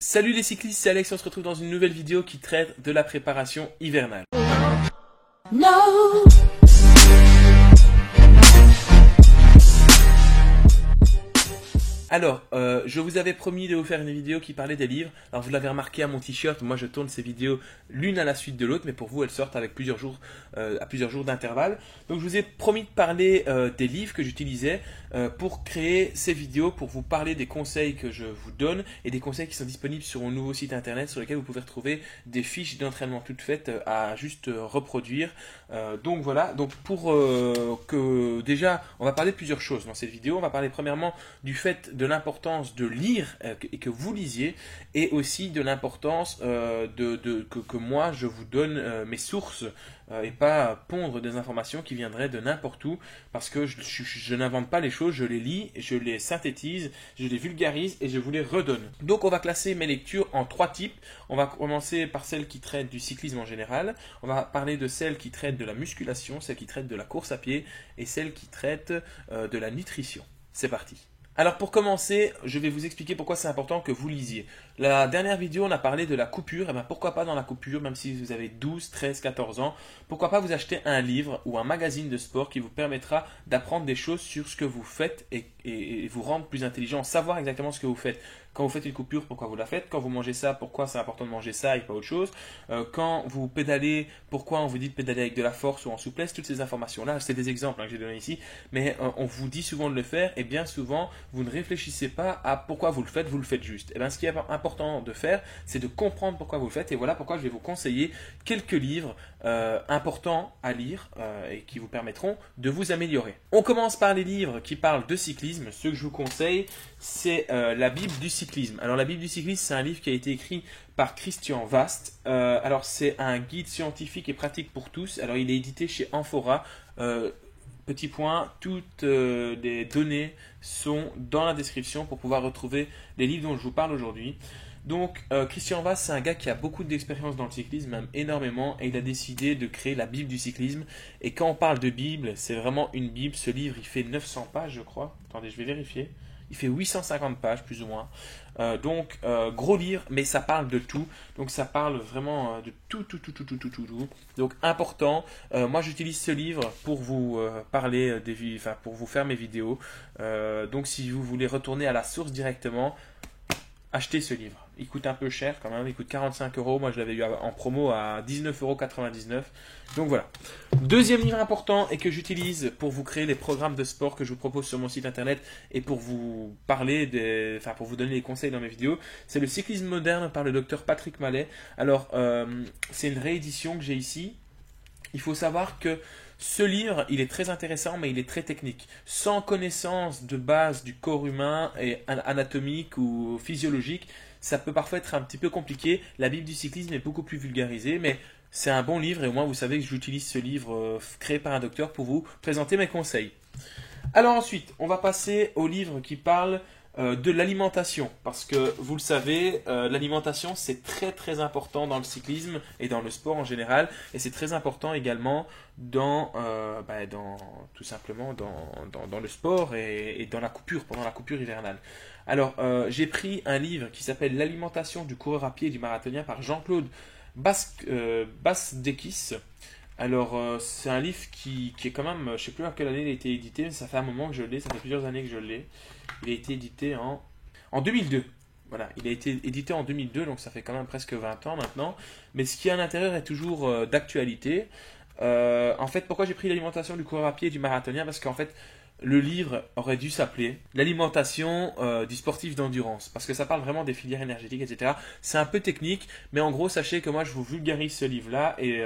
Salut les cyclistes, c'est Alex, on se retrouve dans une nouvelle vidéo qui traite de la préparation hivernale. No. Alors, je vous avais promis de vous faire une vidéo qui parlait des livres. Alors, vous l'avez remarqué à mon t-shirt, moi je tourne ces vidéos l'une à la suite de l'autre, mais pour vous, elles sortent avec à plusieurs jours d'intervalle. Donc, je vous ai promis de parler des livres que j'utilisais pour créer ces vidéos, pour vous parler des conseils que je vous donne et des conseils qui sont disponibles sur mon nouveau site internet sur lequel vous pouvez retrouver des fiches d'entraînement toutes faites à juste reproduire. Donc voilà, donc déjà, on va parler de plusieurs choses dans cette vidéo. On va parler premièrement du fait de l'importance de lire et que vous lisiez, et aussi de l'importance que moi je vous donne mes sources et pas pondre des informations qui viendraient de n'importe où, parce que je n'invente pas les choses, je les lis, je les synthétise, je les vulgarise et je vous les redonne. Donc on va classer mes lectures en trois types. On va commencer par celles qui traitent du cyclisme en général, on va parler de celles qui traitent de la musculation, celles qui traitent de la course à pied et celles qui traitent de la nutrition. C'est parti. Alors pour commencer, je vais vous expliquer pourquoi c'est important que vous lisiez. La dernière vidéo, on a parlé de la coupure. Et bien pourquoi pas dans la coupure, même si vous avez 12, 13, 14 ans, pourquoi pas vous acheter un livre ou un magazine de sport qui vous permettra d'apprendre des choses sur ce que vous faites et vous rendre plus intelligent, savoir exactement ce que vous faites. Quand vous faites une coupure, pourquoi vous la faites? Quand vous mangez ça, pourquoi c'est important de manger ça et pas autre chose? Quand vous pédalez, pourquoi on vous dit de pédaler avec de la force ou en souplesse? Toutes ces informations-là, c'est des exemples que j'ai donnés ici, mais on vous dit souvent de le faire et bien souvent, vous ne réfléchissez pas à pourquoi vous le faites juste. Et bien, ce qui est important de faire, c'est de comprendre pourquoi vous le faites, et voilà pourquoi je vais vous conseiller quelques livres importants à lire et qui vous permettront de vous améliorer. On commence par les livres qui parlent de cyclisme. Ceux que je vous conseille, c'est la Bible du cyclisme. Alors la Bible du cyclisme, c'est un livre qui a été écrit par Christian Vast. Alors c'est un guide scientifique et pratique pour tous. Alors il est édité chez Amphora. Petit point, toutes les données sont dans la description pour pouvoir retrouver les livres dont je vous parle aujourd'hui. Donc Christian Vast, c'est un gars qui a beaucoup d'expérience dans le cyclisme, même énormément, et il a décidé de créer la Bible du cyclisme. Et quand on parle de Bible, c'est vraiment une Bible. Ce livre, il fait 900 pages, je crois. Attendez, je vais vérifier. Il fait 850 pages, plus ou moins. Donc, gros livre, mais ça parle de tout. Donc, ça parle vraiment de tout. Donc, important. Moi, j'utilise ce livre pour vous parler pour vous faire mes vidéos. Donc, si vous voulez retourner à la source directement, achetez ce livre. Il coûte un peu cher quand même, il coûte 45 €. Moi je l'avais eu en promo à 19,99 €. Donc voilà. Deuxième livre important et que j'utilise pour vous créer les programmes de sport que je vous propose sur mon site internet et pour vous parler pour vous donner des conseils dans mes vidéos, c'est le cyclisme moderne par le docteur Patrick Mallet. Alors c'est une réédition que j'ai ici. Il faut savoir que ce livre, il est très intéressant, mais il est très technique. Sans connaissance de base du corps humain et anatomique ou physiologique, ça peut parfois être un petit peu compliqué. La Bible du cyclisme est beaucoup plus vulgarisée, mais c'est un bon livre et au moins vous savez que j'utilise ce livre créé par un docteur pour vous présenter mes conseils. Alors ensuite, on va passer au livre qui parle de l'alimentation, parce que vous le savez, l'alimentation c'est très très important dans le cyclisme et dans le sport en général, et c'est très important également tout simplement dans le sport et dans la coupure, pendant la coupure hivernale. Alors j'ai pris un livre qui s'appelle L'alimentation du coureur à pied et du marathonien par Jean-Claude Basdekis. Alors, c'est un livre qui est quand même, je ne sais plus à quelle année il a été édité, mais ça fait un moment que je l'ai, ça fait plusieurs années que je l'ai. Il a été édité en 2002. Voilà, il a été édité en 2002, donc ça fait quand même presque 20 ans maintenant. Mais ce qu'il y a à l'intérieur est toujours d'actualité. En fait, pourquoi j'ai pris l'alimentation du coureur à pied et du marathonien? Parce qu'en fait, le livre aurait dû s'appeler l'alimentation du sportif d'endurance, parce que ça parle vraiment des filières énergétiques, etc. C'est un peu technique, mais en gros, sachez que moi, je vous vulgarise ce livre-là, et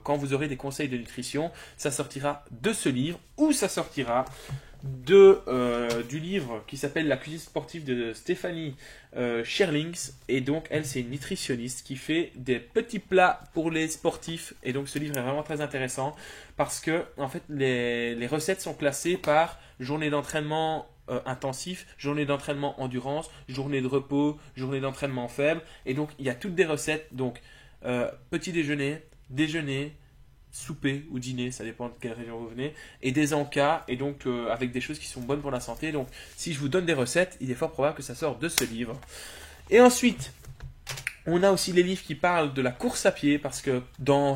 quand vous aurez des conseils de nutrition, ça sortira de ce livre, ou ça sortira du livre qui s'appelle La cuisine sportive de Stéphanie Scherlings, et donc elle c'est une nutritionniste qui fait des petits plats pour les sportifs, et donc ce livre est vraiment très intéressant parce que en fait les recettes sont classées par journée d'entraînement intensif, journée d'entraînement endurance, journée de repos, journée d'entraînement faible, et donc il y a toutes des recettes, donc petit déjeuner, souper ou dîner, ça dépend de quelle région vous venez, et des encas, et donc avec des choses qui sont bonnes pour la santé. Donc si je vous donne des recettes, il est fort probable que ça sorte de ce livre. Et ensuite, on a aussi les livres qui parlent de la course à pied parce que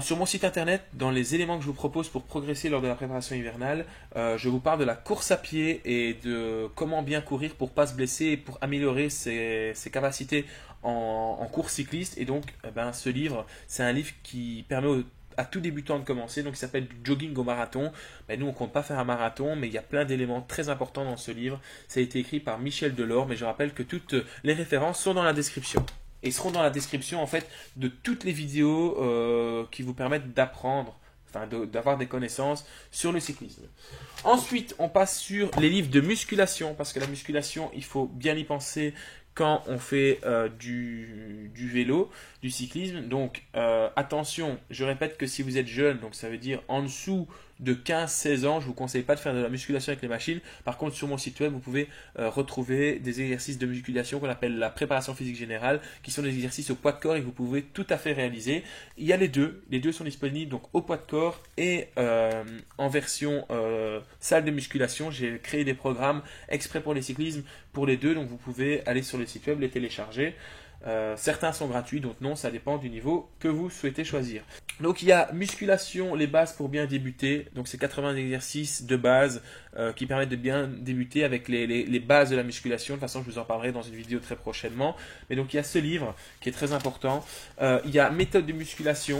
sur mon site internet, dans les éléments que je vous propose pour progresser lors de la préparation hivernale, je vous parle de la course à pied et de comment bien courir pour pas se blesser et pour améliorer ses capacités en course cycliste. Et donc, ce livre, c'est un livre qui permet à tout débutant de commencer, donc il s'appelle du jogging au marathon. Nous, on compte pas faire un marathon, mais il y a plein d'éléments très importants dans ce livre. Ça a été écrit par Michel Delors, mais je rappelle que toutes les références sont dans la description. Et seront dans la description en fait de toutes les vidéos qui vous permettent d'apprendre, d'avoir des connaissances sur le cyclisme. Ensuite, on passe sur les livres de musculation, parce que la musculation, il faut bien y penser quand on fait du vélo, du cyclisme. Donc attention, je répète que si vous êtes jeune, donc ça veut dire en dessous de 15-16 ans, je ne vous conseille pas de faire de la musculation avec les machines. Par contre, sur mon site web, vous pouvez retrouver des exercices de musculation qu'on appelle la préparation physique générale, qui sont des exercices au poids de corps et que vous pouvez tout à fait réaliser. Il y a les deux sont disponibles donc au poids de corps et en version salle de musculation. J'ai créé des programmes exprès pour les cyclismes pour les deux, donc vous pouvez aller sur le site web, les télécharger. Certains sont gratuits, donc non, ça dépend du niveau que vous souhaitez choisir. Donc il y a musculation, les bases pour bien débuter. Donc c'est 80 exercices de base qui permettent de bien débuter avec les bases de la musculation. De toute façon, je vous en parlerai dans une vidéo très prochainement. Mais donc il y a ce livre qui est très important. Il y a méthode de musculation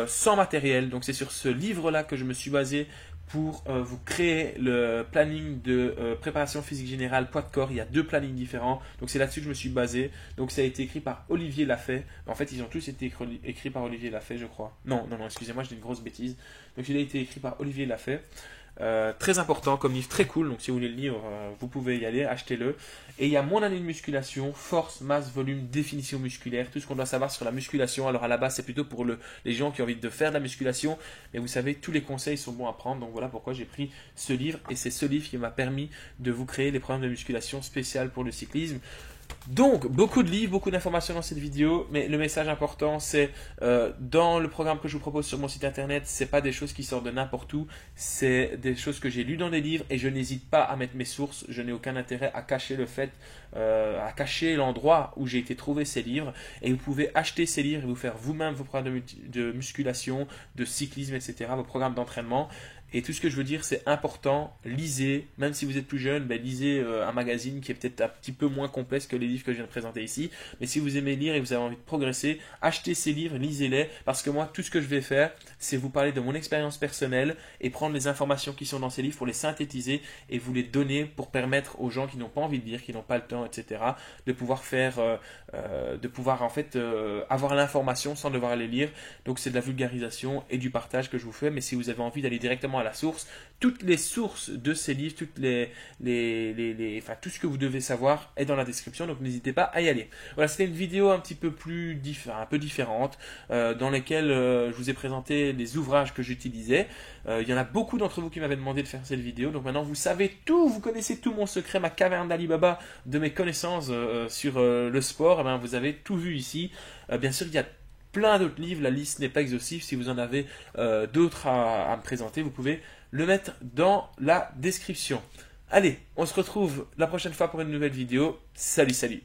sans matériel. Donc c'est sur ce livre-là que je me suis basé pour vous créer le planning de préparation physique générale poids de corps. Il y a 2 plannings différents, donc c'est là-dessus que je me suis basé. Donc ça a été écrit par Olivier Lafay. En fait, ils ont tous été écrits par Olivier Lafay, je crois. Non, excusez-moi, je dis une grosse bêtise. Donc il a été écrit par Olivier Lafay. Très important comme livre, très cool. Donc si vous voulez le lire, vous pouvez y aller, achetez-le. Et il y a mon année de musculation, force, masse, volume, définition musculaire, tout ce qu'on doit savoir sur la musculation. Alors à la base, c'est plutôt pour les gens qui ont envie de faire de la musculation, mais vous savez, tous les conseils sont bons à prendre. Donc voilà pourquoi j'ai pris ce livre, et c'est ce livre qui m'a permis de vous créer les programmes de musculation spéciales pour le cyclisme. Donc, beaucoup de livres, beaucoup d'informations dans cette vidéo, mais le message important, c'est dans le programme que je vous propose sur mon site internet, c'est pas des choses qui sortent de n'importe où, c'est des choses que j'ai lues dans des livres, et je n'hésite pas à mettre mes sources. Je n'ai aucun intérêt à cacher à cacher l'endroit où j'ai été trouver ces livres, et vous pouvez acheter ces livres et vous faire vous-même vos programmes de musculation, de cyclisme, etc., vos programmes d'entraînement. Et tout ce que je veux dire, c'est important, lisez, même si vous êtes plus jeune, lisez un magazine qui est peut-être un petit peu moins complexe que les livres que je viens de présenter ici. Mais si vous aimez lire et vous avez envie de progresser, achetez ces livres, lisez-les, parce que moi, tout ce que je vais faire, c'est vous parler de mon expérience personnelle et prendre les informations qui sont dans ces livres pour les synthétiser et vous les donner pour permettre aux gens qui n'ont pas envie de lire, qui n'ont pas le temps, etc., de pouvoir avoir l'information sans devoir aller lire. Donc c'est de la vulgarisation et du partage que je vous fais. Mais si vous avez envie d'aller directement à la source, toutes les sources de ces livres, tout ce que vous devez savoir est dans la description, donc n'hésitez pas à y aller. Voilà, c'était une vidéo un petit peu un peu différente, dans laquelle je vous ai présenté les ouvrages que j'utilisais. Il y en a beaucoup d'entre vous qui m'avaient demandé de faire cette vidéo, donc maintenant vous savez tout, vous connaissez tout mon secret, ma caverne d'Ali Baba de mes connaissances sur le sport. Vous avez tout vu ici. Bien sûr, il y a plein d'autres livres, la liste n'est pas exhaustive. Si vous en avez d'autres à me présenter, vous pouvez le mettre dans la description. Allez, on se retrouve la prochaine fois pour une nouvelle vidéo. Salut, salut!